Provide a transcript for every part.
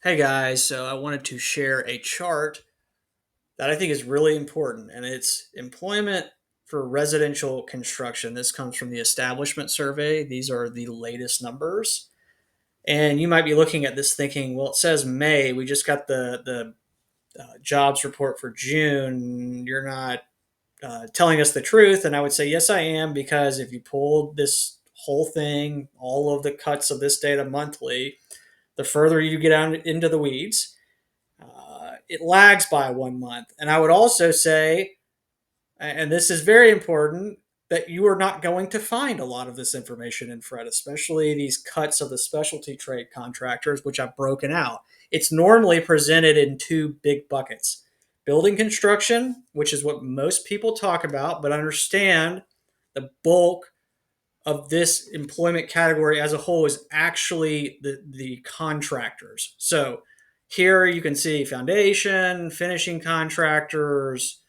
Hey guys, so I wanted to share a chart that I think is really important, and it's employment for residential construction. This comes from the establishment survey. These are the latest numbers. And you might be looking at this thinking, well, it says May. We just got the jobs report for June. You're not telling us the truth. And I would say, yes, I am, because if you pull this whole thing, all of the cuts of this data monthly, the further you get out into the weeds, it lags by 1 month. And I would also say, and this is very important, that you are not going to find a lot of this information in Fred, especially these cuts of the specialty trade contractors, which I've broken out. It's normally presented in two big buckets: building construction, which is what most people talk about, but understand the bulk of this employment category as a whole is actually the contractors. So here you can see foundation, finishing contractors,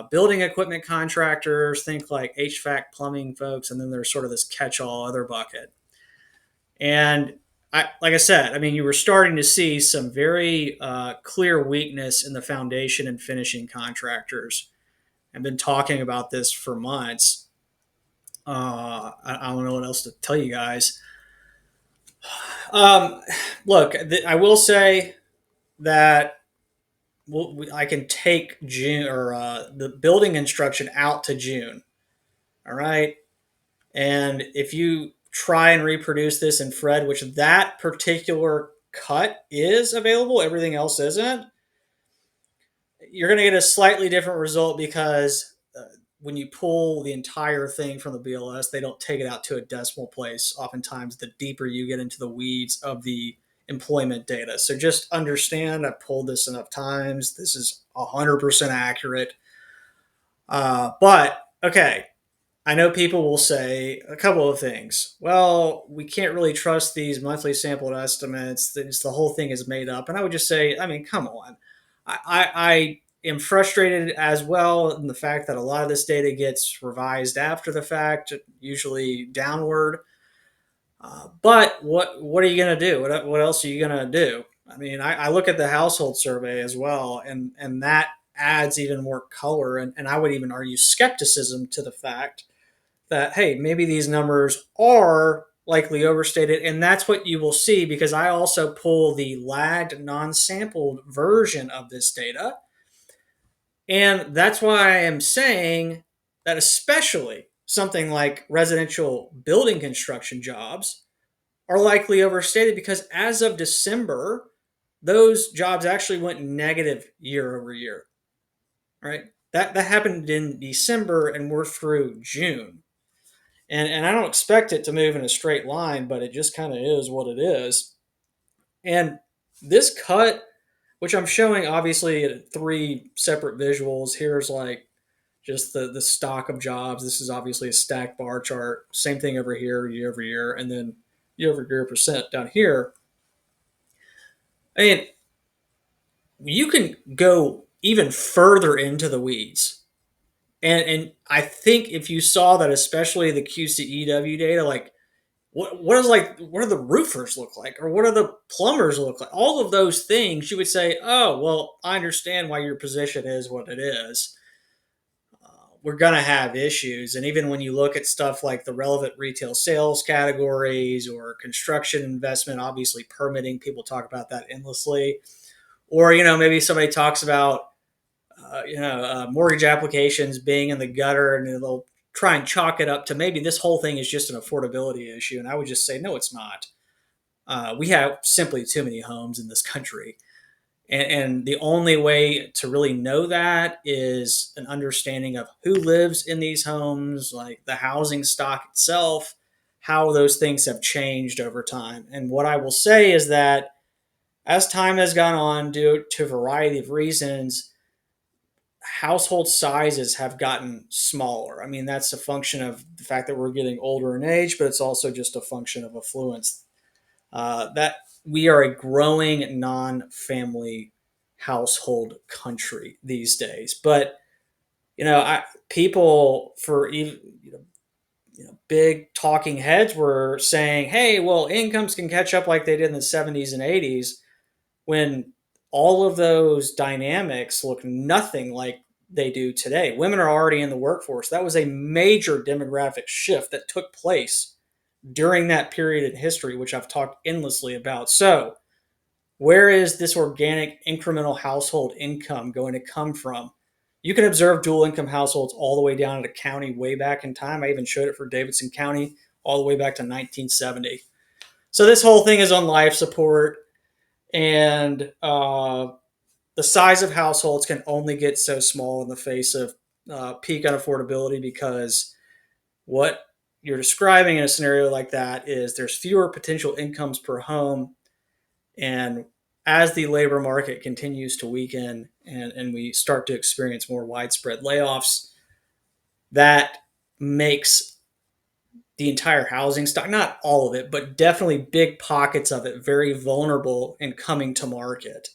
building equipment contractors, think like HVAC, plumbing folks, and then there's sort of this catch-all other bucket. And like I said, I mean, you were starting to see some very clear weakness in the foundation and finishing contractors. I've been talking about this for months. I don't know what else to tell you guys. Um, Look, I will say that I can take June or the building instruction out to June. All right. And if you try and reproduce this in Fred, which that particular cut is available, everything else isn't, you're going to get a slightly different result because when you pull the entire thing from the BLS, they don't take it out to a decimal place. Oftentimes, the deeper you get into the weeds of the employment data. So just understand, I've pulled this enough times. This is 100% accurate. But okay, I know people will say a couple of things. Well, we can't really trust these monthly sampled estimates. The whole thing is made up. And I would just say, I mean, come on. I am frustrated as well in the fact that a lot of this data gets revised after the fact, usually downward. But what are you going to do? What else are you going to do? I mean, I look at the household survey as well, and that adds even more color. And I would even argue skepticism to the fact that, hey, maybe these numbers are likely overstated. And that's what you will see, because I also pull the lagged, non sampled version of this data. And that's why I am saying that, especially something like residential building construction jobs are likely overstated, because as of December, those jobs actually went negative year over year. Right? That happened in December, and we're through June. And I don't expect it to move in a straight line, but it just kind of is what it is. And this cut, which I'm showing obviously at three separate visuals, here's like just the stock of jobs. This is obviously a stacked bar chart. Same thing over here, year over year, and then year over year percent down here. I mean, you can go even further into the weeds. And I think if you saw that, especially the QCEW data, like what do the roofers look like, or what do the plumbers look like, all of those things, you would say, oh well, I understand why your position is what it is. We're going to have issues. And even when you look at stuff like the relevant retail sales categories or construction investment, obviously permitting, people talk about that endlessly. Or maybe somebody talks about mortgage applications being in the gutter, and they'll try and chalk it up to maybe this whole thing is just an affordability issue. And I would just say, no, it's not. We have simply too many homes in this country. And the only way to really know that is an understanding of who lives in these homes, like the housing stock itself, how those things have changed over time. And what I will say is that as time has gone on, due to a variety of reasons, household sizes have gotten smaller. I mean, that's a function of the fact that we're getting older in age, but it's also just a function of affluence. That we are a growing non-family household country these days. But people for even big talking heads were saying, "Hey, well, incomes can catch up like they did in the '70s and '80s." when all of those dynamics look nothing like they do today. Women are already in the workforce. That was a major demographic shift that took place during that period in history, which I've talked endlessly about. So, where is this organic incremental household income going to come from? You can observe dual income households all the way down to county way back in time. I even showed it for Davidson County all the way back to 1970. So this whole thing is on life support, and the size of households can only get so small in the face of peak unaffordability, because what you're describing in a scenario like that is there's fewer potential incomes per home. And as the labor market continues to weaken, and we start to experience more widespread layoffs, that makes the entire housing stock, not all of it, but definitely big pockets of it, very vulnerable in coming to market.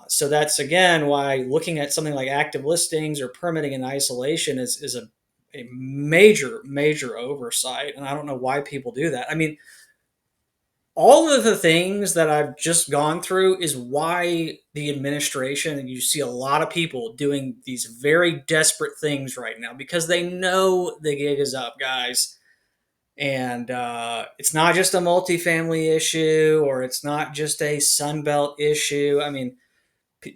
So that's again why looking at something like active listings or permitting in isolation is a major, major oversight. And I don't know why people do that. I mean, all of the things that I've just gone through is why the administration, and you see a lot of people doing these very desperate things right now, because they know the gig is up, guys. And it's not just a multifamily issue, or it's not just a Sunbelt issue. I mean,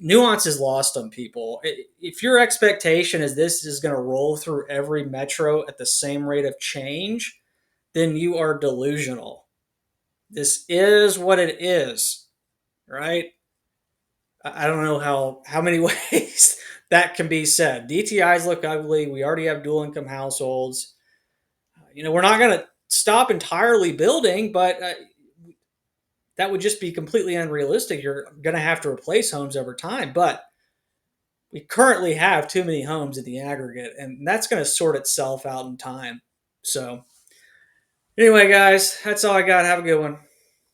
nuance is lost on people. If your expectation is this is going to roll through every metro at the same rate of change, then you are delusional. This is what it is, right? I don't know how many ways that can be said. DTIs look ugly. We already have dual income households. We're not going to stop entirely building, but that would just be completely unrealistic. You're going to have to replace homes over time, but we currently have too many homes in the aggregate, and that's going to sort itself out in time. So, anyway, guys, that's all I got. Have a good one.